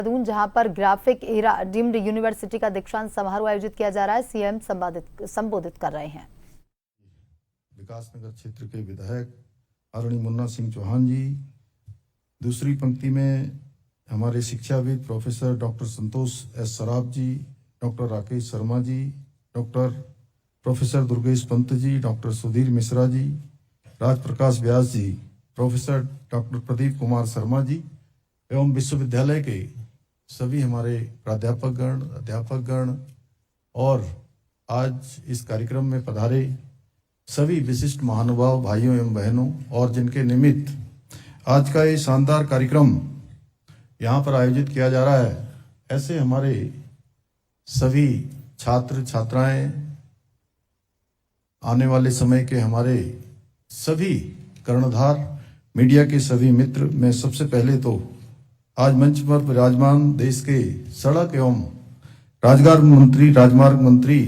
जहां पर graphic era deemed university का दीक्षांत समारोह आयोजित किया जा रहा है। सीएम संबोधित कर रहे हैं। विकासनगर क्षेत्र के विधायक आदरणीय मुन्ना सिंह चौहान जी, दूसरी पंक्ति में हमारे शिक्षाविद प्रोफेसर डॉक्टर संतोष एस सराफ जी, doctor Rakesh Sharma ji, doctor professor Durgesh Pant ji, doctor Sudhir Mishra ji, Rajprakash व्यास जी, प्रोफेसर डॉक्टर प्रदीप कुमार शर्मा जी एवं विश्वविद्यालय के सभी हमारे प्राध्यापकगण, अध्यापकगण और आज इस कार्यक्रम में पधारे सभी विशिष्ट महानुभाव भाइयों एवं बहनों और जिनके निमित्त आज का ये शानदार कार्यक्रम यहाँ पर आयोजित किया जा रहा है, ऐसे हमारे सभी छात्र छात्राएं, आने वाले समय के हमारे सभी कर्णधार, मीडिया के सभी मित्र, मैं सबसे पहले तो आज मंच पर विराजमान देश के सड़क एवं राजमार्ग मंत्री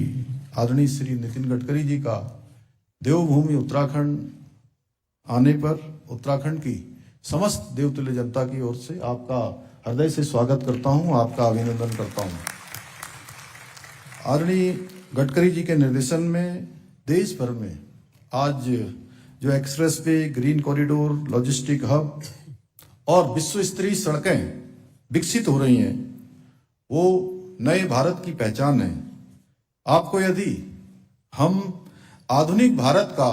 आदरणीय श्री नितिन गडकरी जी का देवभूमि उत्तराखंड आने पर उत्तराखंड की समस्त देवतुल्य जनता की ओर से आपका हृदय से स्वागत करता हूं, आपका अभिनंदन करता हूं। आदरणीय गडकरी जी के निर्देशन में देश भर में आज जो express way, green corridor, logistic hub और विश्व स्तरीय सड़कें विकसित हो रही हैं, वो नए भारत की पहचान है। आपको यदि हम आधुनिक भारत का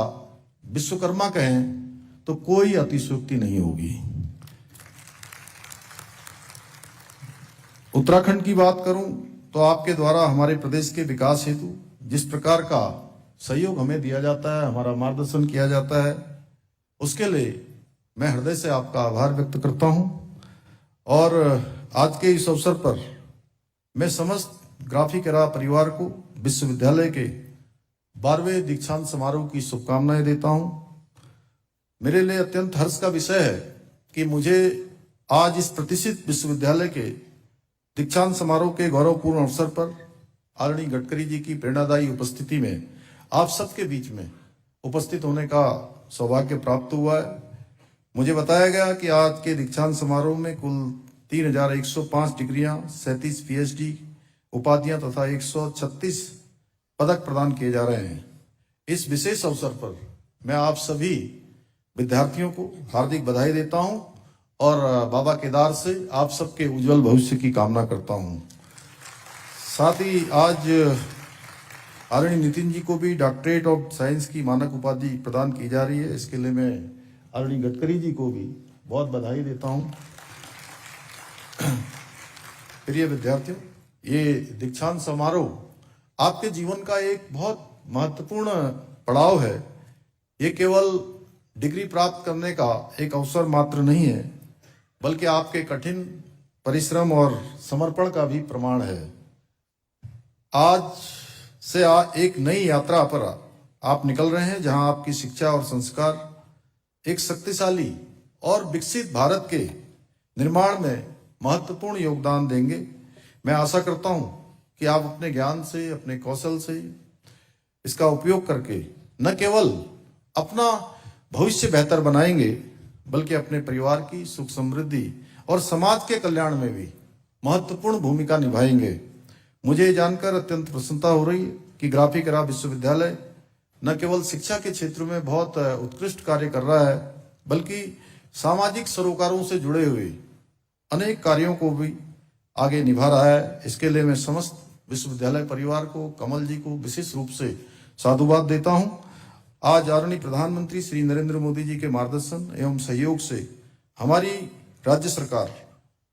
विश्वकर्मा कहें तो कोई अतिशयोक्ति नहीं होगी। उत्तराखंड की बात करूं तो आपके द्वारा हमारे प्रदेश के विकास हेतु जिस प्रकार का सहयोग हमें दिया जाता है, हमारा मार्गदर्शन किया जाता है, उसके लिए मैं हृदय से आपका आभार व्यक्त करता हूं। और आज के इस अवसर पर मैं समस्त ग्राफिक एरा परिवार को विश्वविद्यालय के 12वें दीक्षांत समारोह की शुभकामनाएं देता हूं। मेरे लिए अत्यंत हर्ष का विषय है कि मुझे आज इस प्रतिष्ठित विश्वविद्यालय के दीक्षांत समारोह के गौरवपूर्ण अवसर पर आदरणीय गडकरी जी की प्रेरणादायी उपस्थिति में आप सबके बीच में उपस्थित होने का सौभाग्य प्राप्त हुआ है। मुझे बताया गया कि आज के दीक्षांत समारोह में कुल 3105 डिग्रियां, 37 पीएचडी उपाधियां तथा 136 पदक प्रदान किए जा रहे हैं। इस विशेष अवसर पर मैं आप सभी विद्यार्थियों को हार्दिक बधाई देता हूं और बाबा केदार से आप सबके उज्जवल भविष्य की कामना करता हूं। साथ ही आज आदरणीय नितिन जी को भी डॉक्टरेट ऑफ साइंस की मानक उपाधि प्रदान की जा रही है। इसके लिए मैं आदरणीय गडकरी जी को भी बहुत बधाई देता हूं। प्रिय विद्यार्थियों, ये दीक्षांत समारोह आपके जीवन का एक बहुत महत्वपूर्ण पड़ाव है। ये केवल डिग्री प्राप्त करने का एक अवसर मात्र नहीं है, बल्कि आपके कठिन परिश्रम और समर्पण का भी प्रमाण है। आज से एक नई यात्रा पर आप निकल रहे हैं, जहां आपकी शिक्षा और संस्कार एक शक्तिशाली और विकसित भारत के निर्माण में महत्वपूर्ण योगदान देंगे। मैं आशा करता हूं कि आप अपने ज्ञान से, अपने कौशल से इसका उपयोग करके न केवल अपना भविष्य बेहतर बनाएंगे, बल्कि अपने परिवार की सुख समृद्धि और समाज के कल्याण में भी महत्वपूर्ण भूमिका निभाएंगे। मुझे ये जानकर अत्यंत प्रसन्नता हो रही है कि ग्राफिक एरा विश्वविद्यालय न केवल शिक्षा के क्षेत्र में बहुत उत्कृष्ट कार्य कर रहा है, बल्कि सामाजिक सरोकारों से जुड़े हुए अनेक कार्यों को भी आगे निभा रहा है। इसके लिए मैं समस्त विश्वविद्यालय परिवार को, कमल जी को विशेष रूप से साधुवाद देता हूं। आज आदरणीय प्रधानमंत्री श्री नरेंद्र मोदी जी के मार्गदर्शन एवं सहयोग से हमारी राज्य सरकार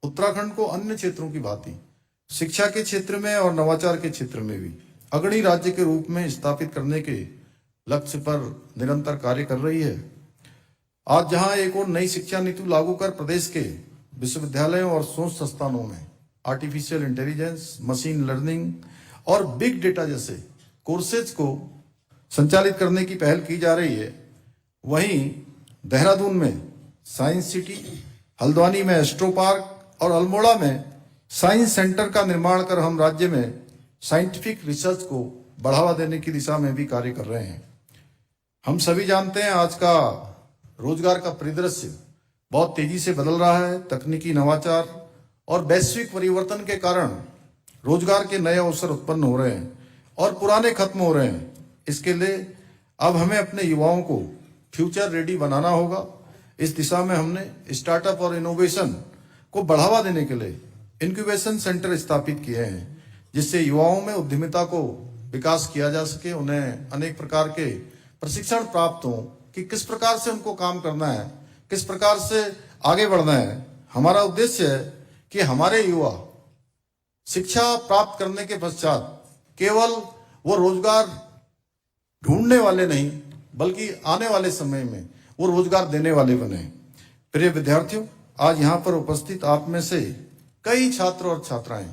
उत्तराखंड को अन्य क्षेत्रों की भांति शिक्षा के क्षेत्र में और नवाचार के क्षेत्र में भी अग्रणी राज्य के रूप में स्थापित करने के लक्ष्य पर निरंतर कार्य कर रही है। आज जहां एक और नई शिक्षा नीति लागू कर प्रदेश के विश्वविद्यालयों और शोध संस्थानों में आर्टिफिशियल इंटेलिजेंस, मशीन लर्निंग और बिग डेटा जैसे कोर्सेज को संचालित करने की पहल की जा रही है, वहीं देहरादून में साइंस सिटी, हल्द्वानी में एस्ट्रो पार्क और अल्मोड़ा में साइंस सेंटर का निर्माण कर हम राज्य में साइंटिफिक रिसर्च को बढ़ावा देने की दिशा में भी कार्य कर रहे हैं। हम सभी जानते हैं आज का रोजगार का परिदृश्य बहुत तेजी से बदल रहा है। तकनीकी नवाचार और वैश्विक परिवर्तन के कारण रोजगार के नए अवसर उत्पन्न हो रहे हैं और पुराने खत्म हो रहे हैं। इसके लिए अब हमें अपने युवाओं को फ्यूचर रेडी बनाना होगा। इस दिशा में हमने स्टार्टअप और इनोवेशन को बढ़ावा देने के लिए इंक्यूबेशन सेंटर स्थापित किए हैं, जिससे युवाओं में उद्यमिता को विकास किया जा सके, उन्हें अनेक प्रकार के प्रशिक्षण प्राप्त हो कि किस प्रकार से उनको काम करना है, किस प्रकार से आगे बढ़ना है। हमारा उद्देश्य है कि हमारे युवा शिक्षा प्राप्त करने के पश्चात केवल वो रोजगार ढूंढने वाले नहीं, बल्कि आने वाले समय में वो रोजगार देने वाले बने। प्रिय विद्यार्थियों, आज यहाँ पर उपस्थित आप में से कई छात्र और छात्राएं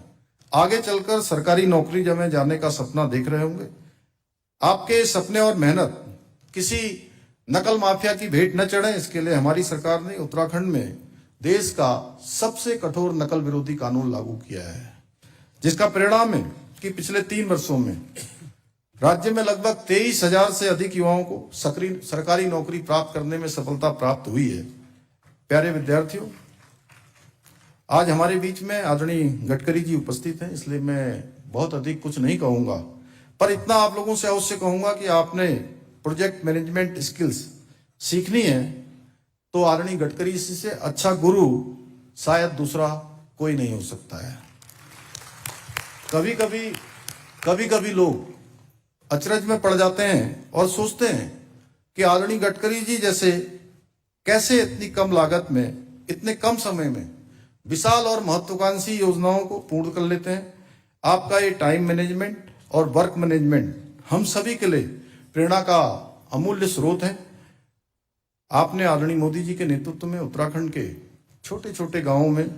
आगे चलकर सरकारी नौकरी में जाने का सपना देख रहे होंगे। आपके सपने और मेहनत किसी नकल माफिया की भेंट न चढ़े, इसके लिए हमारी सरकार ने उत्तराखंड में देश का सबसे कठोर नकल विरोधी कानून लागू किया है, जिसका परिणाम है कि पिछले 3 वर्षों में राज्य में लगभग 23,000 से अधिक युवाओं को सरकारी नौकरी प्राप्त करने में सफलता प्राप्त हुई है। प्यारे विद्यार्थियों, आज हमारे बीच में आदरणीय गडकरी जी उपस्थित हैं, इसलिए मैं बहुत अधिक कुछ नहीं कहूंगा, पर इतना आप लोगों से अवश्य कहूंगा कि आपने प्रोजेक्ट मैनेजमेंट स्किल्स सीखनी है तो आदरणीय गडकरी जी से अच्छा गुरु शायद दूसरा कोई नहीं हो सकता है। कभी कभी लोग अचरज में पड़ जाते हैं और सोचते हैं कि आदरणीय गडकरी जी जैसे कैसे इतनी कम लागत में, इतने कम समय में विशाल और महत्वाकांक्षी योजनाओं को पूर्ण कर लेते हैं। आपका ये टाइम मैनेजमेंट और वर्क मैनेजमेंट हम सभी के लिए प्रेरणा का अमूल्य स्रोत है। आपने आदरणीय मोदी जी के नेतृत्व में उत्तराखंड के छोटे छोटे गांवों में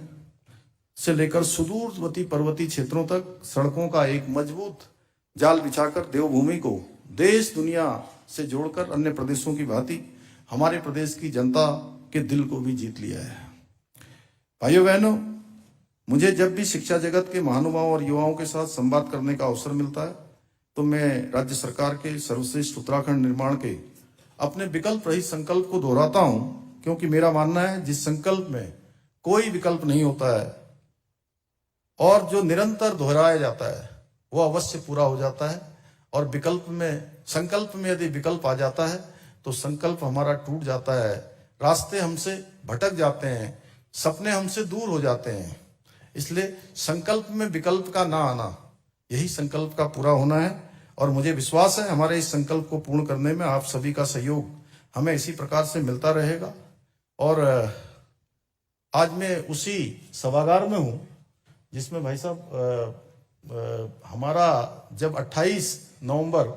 से लेकर सुदूरवर्ती पर्वतीय क्षेत्रों तक सड़कों का एक मजबूत जाल बिछाकर देवभूमि को देश दुनिया से जोड़कर अन्य प्रदेशों की भांति हमारे प्रदेश की जनता के दिल को भी जीत लिया है। भाइयों बहनों, मुझे जब भी शिक्षा जगत के महानुभावों और युवाओं के साथ संवाद करने का अवसर मिलता है तो मैं राज्य सरकार के सर्वश्रेष्ठ उत्तराखंड निर्माण के अपने विकल्प रहित संकल्प को दोहराता हूं, क्योंकि मेरा मानना है जिस संकल्प में कोई विकल्प नहीं होता है और जो निरंतर दोहराया जाता है वो अवश्य पूरा हो जाता है। और संकल्प में यदि विकल्प आ जाता है तो संकल्प हमारा टूट जाता है, रास्ते हमसे भटक जाते हैं, सपने हमसे दूर हो जाते हैं। इसलिए संकल्प में विकल्प का ना आना, यही संकल्प का पूरा होना है। और मुझे विश्वास है हमारे इस संकल्प को पूर्ण करने में आप सभी का सहयोग हमें इसी प्रकार से मिलता रहेगा। और आज मैं उसी सभागार में हूं जिसमें भाई साहब हमारा जब 28 नवंबर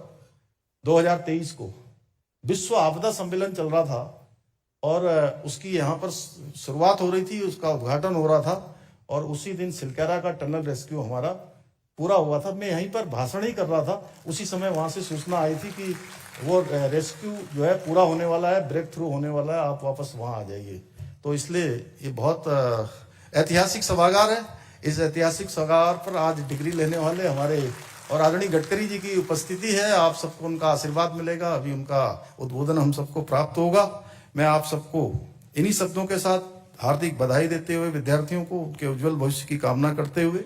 2023 को विश्व आपदा सम्मेलन चल रहा था और उसकी यहाँ पर शुरुआत हो रही थी, उसका उद्घाटन हो रहा था और उसी दिन सिलकेरा का टनल रेस्क्यू हमारा पूरा हुआ था। मैं यहीं पर भाषण ही कर रहा था, उसी समय वहां से सूचना आई थी कि वो रेस्क्यू जो है पूरा होने वाला है, ब्रेक थ्रू होने वाला है, आप वापस वहां आ जाइए। तो इसलिए ये बहुत ऐतिहासिक सभागार है। इस ऐतिहासिक सभागार पर आज डिग्री लेने वाले हमारे और आदरणीय गडकरी जी की उपस्थिति है। आप सबको उनका आशीर्वाद मिलेगा, अभी उनका उद्बोधन हम सबको प्राप्त होगा। मैं आप सबको इन्हीं शब्दों के साथ हार्दिक बधाई देते हुए विद्यार्थियों को उनके उज्जवल भविष्य की कामना करते हुए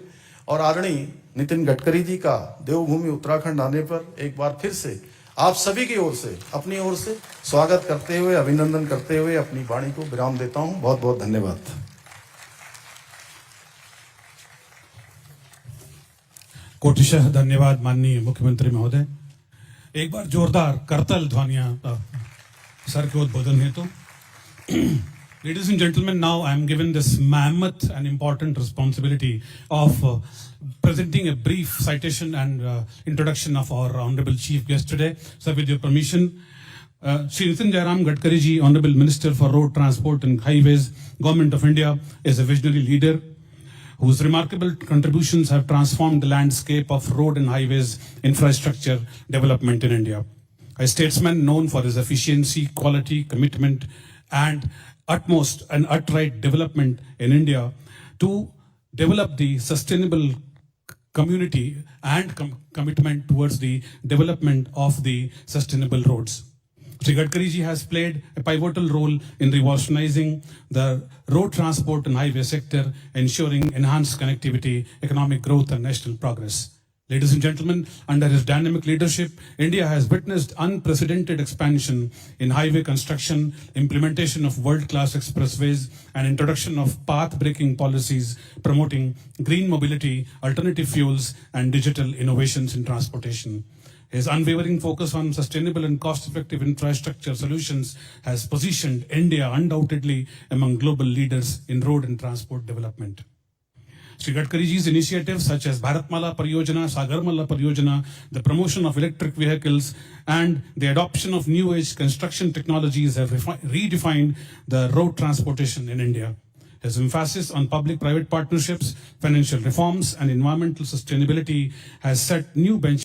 और आदरणीय नितिन गडकरी जी का देवभूमि उत्तराखंड आने पर एक बार फिर से आप सभी की ओर से, अपनी ओर से स्वागत करते हुए, अभिनंदन करते हुए अपनी वाणी को विराम देता हूं। बहुत बहुत धन्यवाद। कोटिशः धन्यवाद माननीय मुख्यमंत्री महोदय। एक बार जोरदार करतल ध्वनियां सर के उद्बोधन हेतु। Ladies and gentlemen, now I am given this mammoth and important responsibility of presenting a brief citation and introduction of our honorable chief guest today. So with your permission, Shri Nitin Jairam Gadkari ji, Honorable Minister for Road Transport and Highways, Government of India, is a visionary leader whose remarkable contributions have transformed the landscape of road and highways infrastructure development in India. A statesman known for his efficiency, quality, commitment, and utmost and outright development in India to develop the sustainable community and commitment towards the development of the sustainable roads. Shri Gadkari ji has played a pivotal role in revolutionizing the road transport and highway sector, ensuring enhanced connectivity, economic growth, and national progress. Ladies and gentlemen, under his dynamic leadership, India has witnessed unprecedented expansion in highway construction, implementation of world-class expressways, and introduction of path-breaking policies promoting green mobility, alternative fuels, and digital innovations in transportation. His unwavering focus on sustainable and cost-effective infrastructure solutions has positioned India undoubtedly among global leaders in road and transport development. Shri Gadkari ji's initiatives such as Bharatmala Pariyojana, Sagarmala Pariyojana, the promotion of electric vehicles, and the adoption of new age construction technologies have redefined the road transportation in India. His emphasis on public-private partnerships, financial reforms, and environmental sustainability has set new benchmarks